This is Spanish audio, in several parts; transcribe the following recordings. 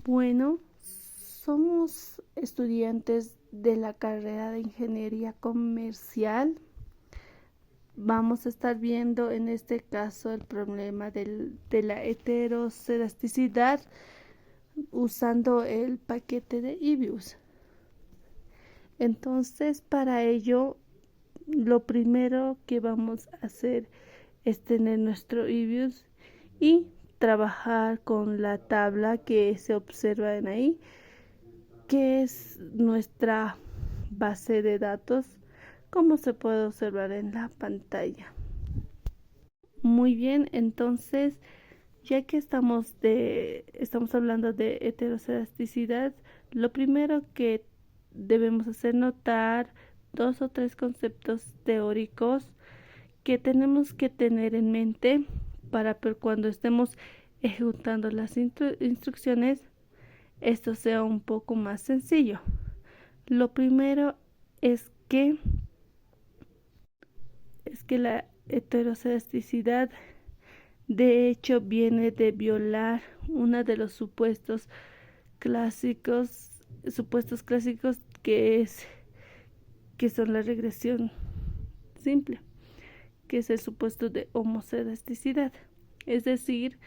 Bueno, somos estudiantes de la carrera de Ingeniería Comercial. Vamos a estar viendo en este caso el problema de la heterocelasticidad usando el paquete de EBIUS. Entonces, para ello, lo primero que vamos a hacer es tener nuestro EBIUS y trabajar con la tabla que se observa en ahí, que es nuestra base de datos, como se puede observar en la pantalla. Muy bien, entonces, ya que estamos hablando de heterocelasticidad, lo primero que debemos hacer notar dos o tres conceptos teóricos que tenemos que tener en mente para que cuando estemos ejecutando las instrucciones esto sea un poco más sencillo. Lo primero es que la heterocelasticidad de hecho viene de violar uno de los supuestos clásicos que son la regresión simple, que es el supuesto de homocelasticidad, es decir,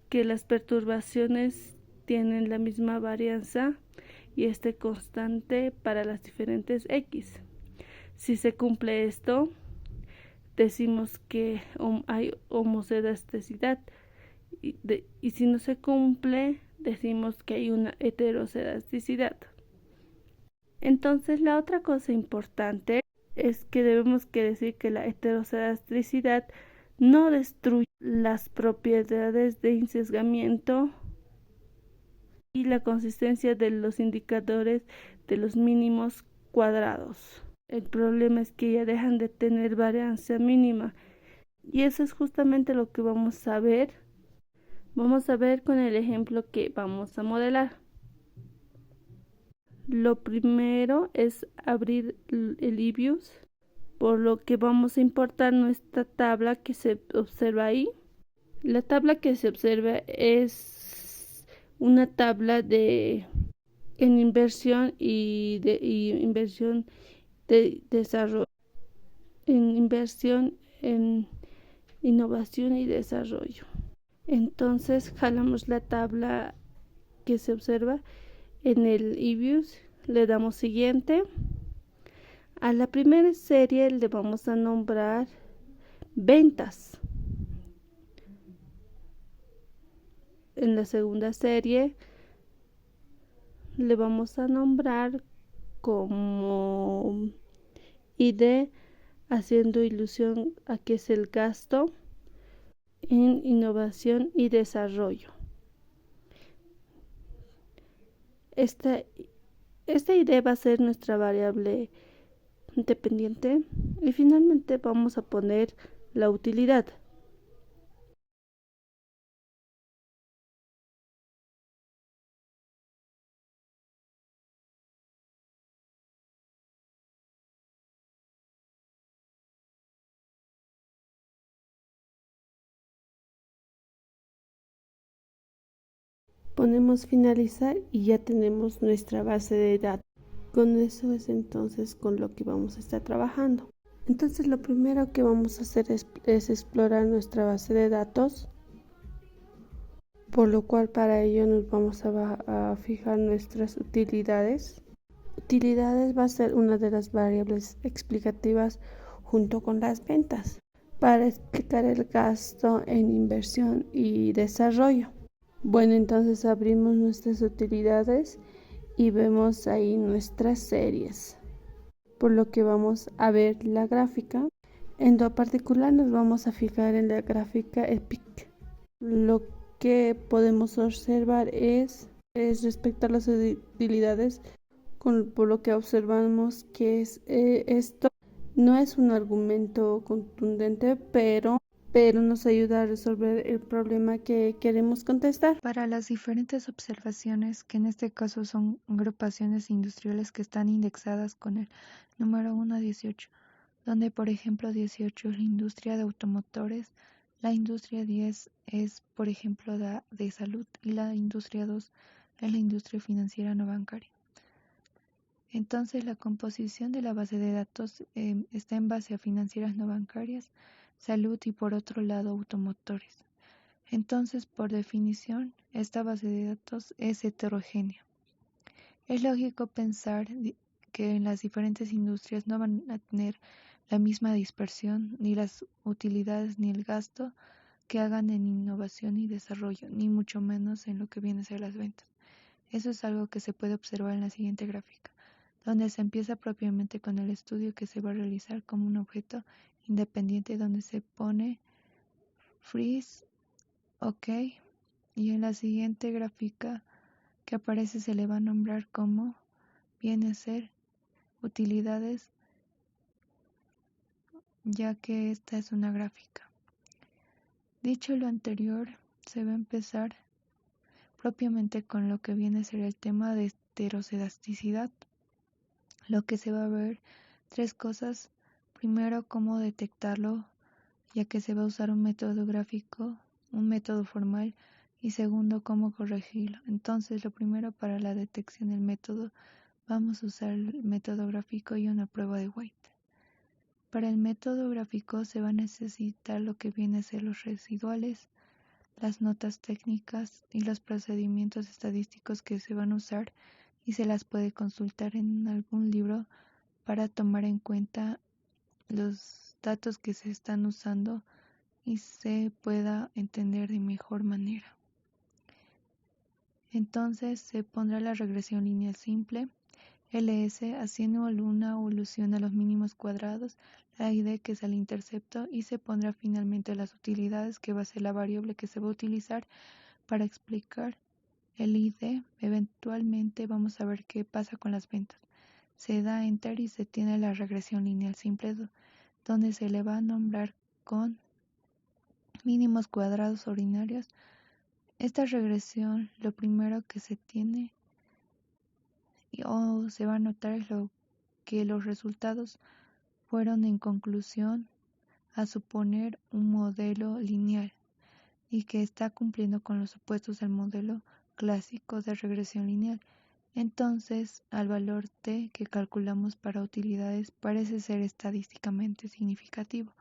que las perturbaciones tienen la misma varianza y este constante para las diferentes x. Si se cumple esto, decimos que hay homocelasticidad y si no se cumple, decimos que hay una heterocelasticidad. Entonces, la otra cosa importante es que debemos que decir que la heterocelasticidad no destruye las propiedades de insesgamiento y la consistencia de los indicadores de los mínimos cuadrados. El problema es que ya dejan de tener varianza mínima y eso es justamente lo que vamos a ver. Vamos a ver con el ejemplo que vamos a modelar. Lo primero es abrir el EBIUS, por lo que vamos a importar nuestra tabla que se observa ahí. La tabla que se observa es una tabla en inversión y inversión de desarrollo, en inversión en innovación y desarrollo. Entonces jalamos la tabla que se observa en el EBIUS, le damos siguiente. A la primera serie le vamos a nombrar ventas. En la segunda serie le vamos a nombrar como ID, haciendo ilusión a que es el gasto en innovación y desarrollo. Esta ID va a ser nuestra variable dependiente y finalmente vamos a poner la utilidad. Ponemos finalizar y ya tenemos nuestra base de datos. Con eso es entonces con lo que vamos a estar trabajando. Entonces lo primero que vamos a hacer es explorar nuestra base de datos, por lo cual para ello nos vamos a fijar nuestras utilidades. Utilidades va a ser una de las variables explicativas junto con las ventas para explicar el gasto en inversión y desarrollo. Bueno, entonces abrimos nuestras utilidades y vemos ahí nuestras series, por lo que vamos a ver la gráfica. En lo particular nos vamos a fijar en la gráfica EPIC. Lo que podemos observar es respecto a las utilidades, por lo que observamos que esto no es un argumento contundente, pero nos ayuda a resolver el problema que queremos contestar. Para las diferentes observaciones, que en este caso son agrupaciones industriales que están indexadas con el número 1 a 18, donde por ejemplo 18 es la industria de automotores, la industria 10 es por ejemplo de salud y la industria 2 es la industria financiera no bancaria. Entonces, la composición de la base de datos está en base a financieras no bancarias, salud y por otro lado automotores. Entonces, por definición, esta base de datos es heterogénea. Es lógico pensar que en las diferentes industrias no van a tener la misma dispersión, ni las utilidades ni el gasto que hagan en innovación y desarrollo, ni mucho menos en lo que viene a ser las ventas. Eso es algo que se puede observar en la siguiente gráfica, donde se empieza propiamente con el estudio que se va a realizar como un objeto independiente donde se pone freeze, OK, y en la siguiente gráfica que aparece se le va a nombrar como viene a ser utilidades, ya que esta es una gráfica. Dicho lo anterior, se va a empezar propiamente con lo que viene a ser el tema de heterocedasticidad, lo que se va a ver tres cosas. Primero, cómo detectarlo, ya que se va a usar un método gráfico, un método formal, y segundo, cómo corregirlo. Entonces, lo primero para la detección del método, vamos a usar el método gráfico y una prueba de White. Para el método gráfico se va a necesitar lo que viene a ser los residuales, las notas técnicas y los procedimientos estadísticos que se van a usar y se las puede consultar en algún libro para tomar en cuenta los datos que se están usando y se pueda entender de mejor manera. Entonces se pondrá la regresión lineal simple, LS, haciendo una evolución a los mínimos cuadrados, la ID que es el intercepto, y se pondrá finalmente las utilidades, que va a ser la variable que se va a utilizar para explicar el ID. Eventualmente vamos a ver qué pasa con las ventas. Se da Enter y se tiene la regresión lineal simple, donde se le va a nombrar con mínimos cuadrados ordinarios. Esta regresión, lo primero que se tiene o se va a notar es que los resultados fueron en conclusión a suponer un modelo lineal y que está cumpliendo con los supuestos del modelo clásico de regresión lineal. Entonces, al valor t que calculamos para utilidades parece ser estadísticamente significativo,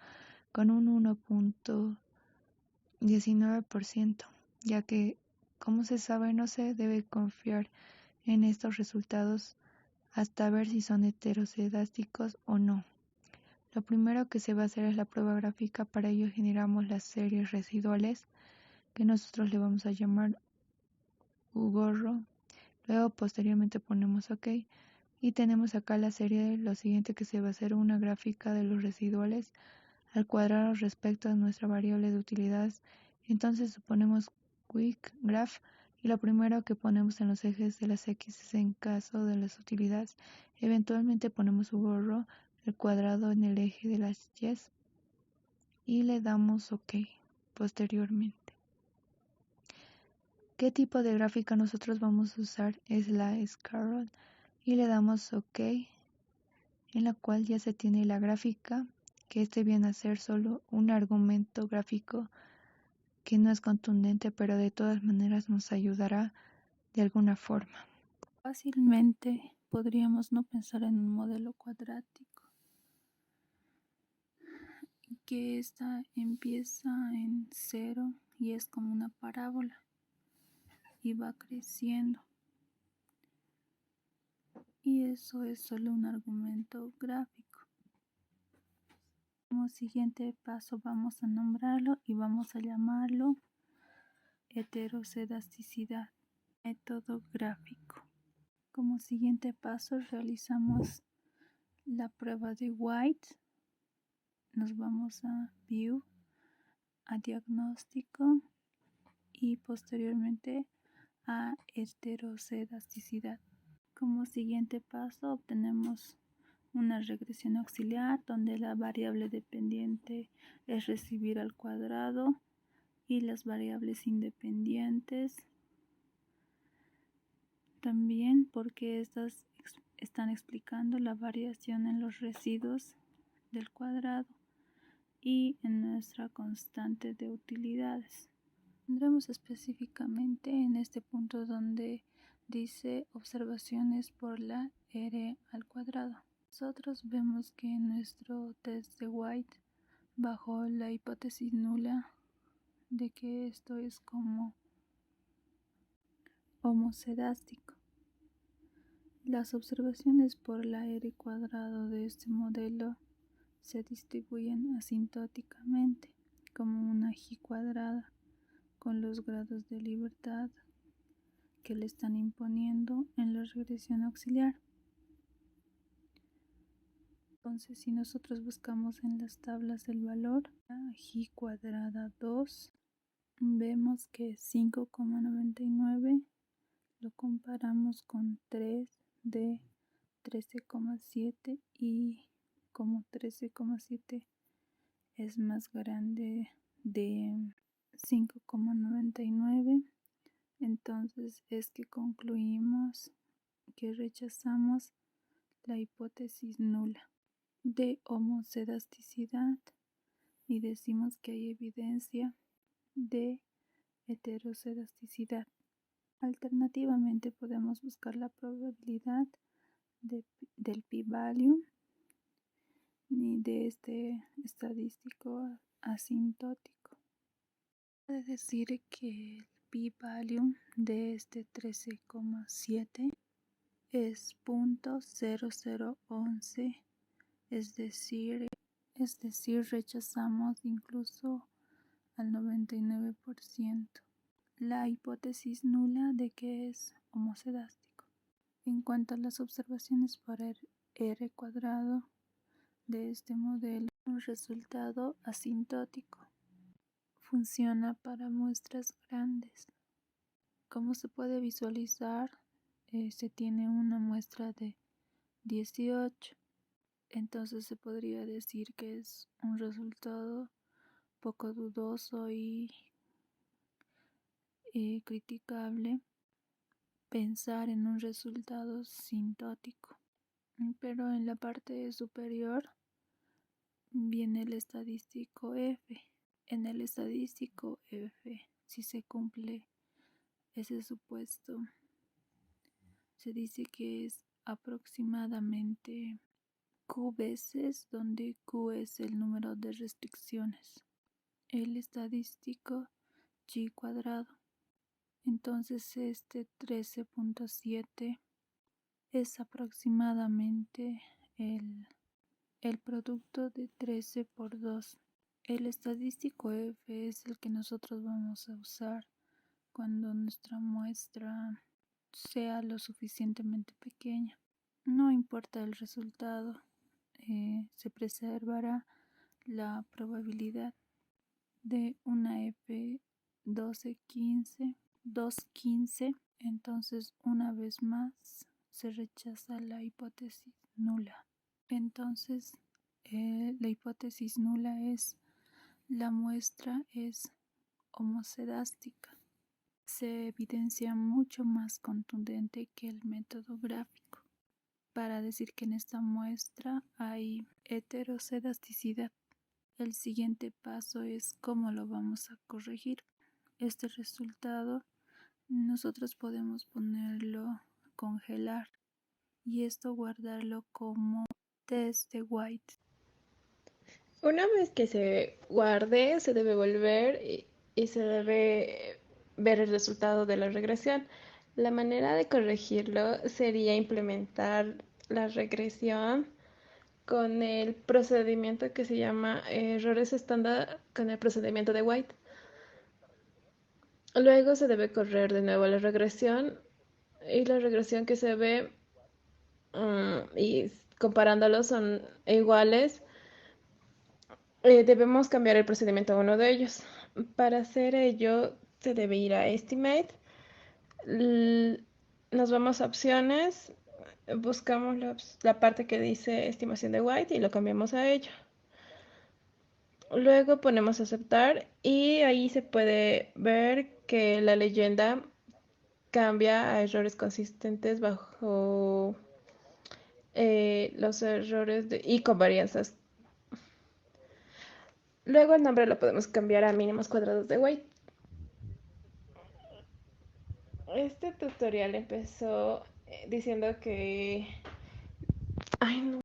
con un 1.19%, ya que, como se sabe, no se debe confiar en estos resultados hasta ver si son heterocedásticos o no. Lo primero que se va a hacer es la prueba gráfica. Para ello generamos las series residuales, que nosotros le vamos a llamar U-gorro. Luego posteriormente ponemos OK y tenemos acá la serie de lo siguiente, que se va a hacer una gráfica de los residuales al cuadrado respecto a nuestra variable de utilidades. Entonces suponemos quick graph y lo primero que ponemos en los ejes de las X es en caso de las utilidades. Eventualmente ponemos U-gorro el cuadrado en el eje de las Y y le damos OK posteriormente. ¿Qué tipo de gráfica nosotros vamos a usar? Es la Scarroll y le damos OK, en la cual ya se tiene la gráfica, que este viene a ser solo un argumento gráfico que no es contundente, pero de todas maneras nos ayudará de alguna forma. Fácilmente podríamos no pensar en un modelo cuadrático, que esta empieza en 0 y es como una parábola y va creciendo. Y eso es solo un argumento gráfico. Como siguiente paso vamos a nombrarlo y vamos a llamarlo heterocedasticidad, método gráfico. Como siguiente paso realizamos la prueba de White. Nos vamos a View, a Diagnóstico y posteriormente a heterocedasticidad. Como siguiente paso obtenemos una regresión auxiliar donde la variable dependiente es recibir al cuadrado y las variables independientes también, porque estas están explicando la variación en los residuos del cuadrado y en nuestra constante de utilidades. Tendremos específicamente en este punto donde dice observaciones por la R al cuadrado. Nosotros vemos que nuestro test de White bajo la hipótesis nula de que esto es como homocedástico. Las observaciones por la R cuadrado de este modelo se distribuyen asintóticamente como una G cuadrada con los grados de libertad que le están imponiendo en la regresión auxiliar. Entonces, si nosotros buscamos en las tablas el valor, G cuadrada 2, vemos que 5,99 lo comparamos con 3 de 13,7 y como 13,7 es más grande de 5,99, entonces es que concluimos que rechazamos la hipótesis nula de homocedasticidad y decimos que hay evidencia de heterocedasticidad. Alternativamente podemos buscar la probabilidad del p-value y de este estadístico asintótico. Puede decir que el p-value de este 13,7 es 0.0011, es decir, rechazamos incluso al 99% la hipótesis nula de que es homocedástico. En cuanto a las observaciones por R cuadrado de este modelo, un resultado asintótico. Funciona para muestras grandes. Como se puede visualizar, se tiene una muestra de 18. Entonces se podría decir que es un resultado poco dudoso y criticable pensar en un resultado sintótico. Pero en la parte superior viene el estadístico F. En el estadístico F, si se cumple ese supuesto, se dice que es aproximadamente Q veces, donde Q es el número de restricciones, el estadístico G cuadrado. Entonces este 13.7 es aproximadamente el producto de 13 por 2. El estadístico F es el que nosotros vamos a usar cuando nuestra muestra sea lo suficientemente pequeña. No importa el resultado, se preservará la probabilidad de una F 215. Entonces, una vez más, se rechaza la hipótesis nula. Entonces, la hipótesis nula es: la muestra es homocedástica. Se evidencia mucho más contundente que el método gráfico para decir que en esta muestra hay heterocedasticidad. El siguiente paso es cómo lo vamos a corregir. Este resultado nosotros podemos ponerlo congelar y esto guardarlo como test de White. Una vez que se guarde, se debe volver y se debe ver el resultado de la regresión. La manera de corregirlo sería implementar la regresión con el procedimiento que se llama errores estándar con el procedimiento de White. Luego se debe correr de nuevo la regresión y la regresión que se ve y comparándolos son iguales. Debemos cambiar el procedimiento a uno de ellos. Para hacer ello se debe ir a Estimate, nos vamos a opciones, buscamos la parte que dice estimación de White y lo cambiamos a ello. Luego ponemos aceptar y ahí se puede ver que la leyenda cambia a errores consistentes bajo los errores y con varianzas. Luego el nombre lo podemos cambiar a mínimos cuadrados de White. Este tutorial empezó diciendo que